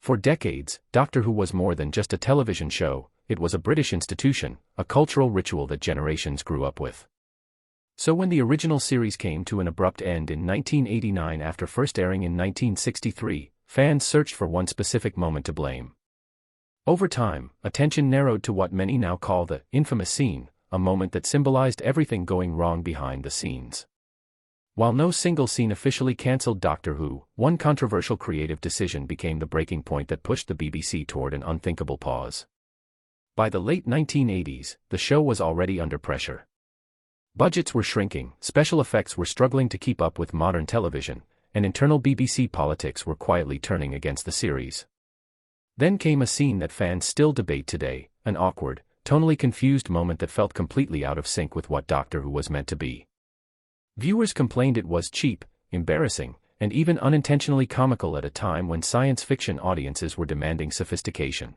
For decades, Doctor Who was more than just a television show, it was a British institution, a cultural ritual that generations grew up with. So when the original series came to an abrupt end in 1989 after first airing in 1963, fans searched for one specific moment to blame. Over time, attention narrowed to what many now call the infamous scene, a moment that symbolized everything going wrong behind the scenes. While no single scene officially cancelled Doctor Who, one controversial creative decision became the breaking point that pushed the BBC toward an unthinkable pause. By the late 1980s, the show was already under pressure. Budgets were shrinking, special effects were struggling to keep up with modern television, and internal BBC politics were quietly turning against the series. Then came a scene that fans still debate today, an awkward, tonally confused moment that felt completely out of sync with what Doctor Who was meant to be. Viewers complained it was cheap, embarrassing, and even unintentionally comical at a time when science fiction audiences were demanding sophistication.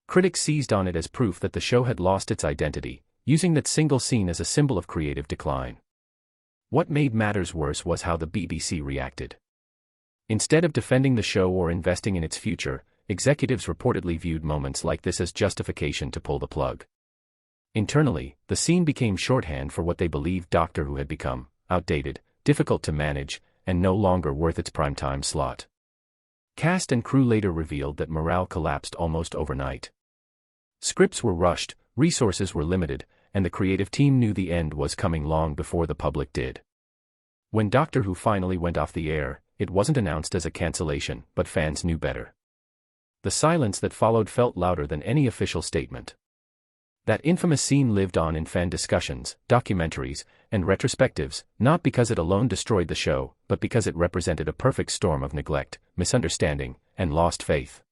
Critics seized on it as proof that the show had lost its identity, using that single scene as a symbol of creative decline. What made matters worse was how the BBC reacted. Instead of defending the show or investing in its future, executives reportedly viewed moments like this as justification to pull the plug. Internally, the scene became shorthand for what they believed Doctor Who had become: outdated, difficult to manage, and no longer worth its primetime slot. Cast and crew later revealed that morale collapsed almost overnight. Scripts were rushed, resources were limited, and the creative team knew the end was coming long before the public did. When Doctor Who finally went off the air, it wasn't announced as a cancellation, but fans knew better. The silence that followed felt louder than any official statement. That infamous scene lived on in fan discussions, documentaries, and retrospectives, not because it alone destroyed the show, but because it represented a perfect storm of neglect, misunderstanding, and lost faith.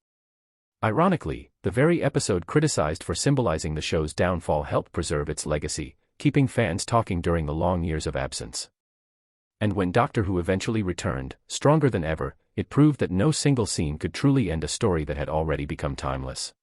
Ironically, the very episode criticized for symbolizing the show's downfall helped preserve its legacy, keeping fans talking during the long years of absence. And when Doctor Who eventually returned, stronger than ever, it proved that no single scene could truly end a story that had already become timeless.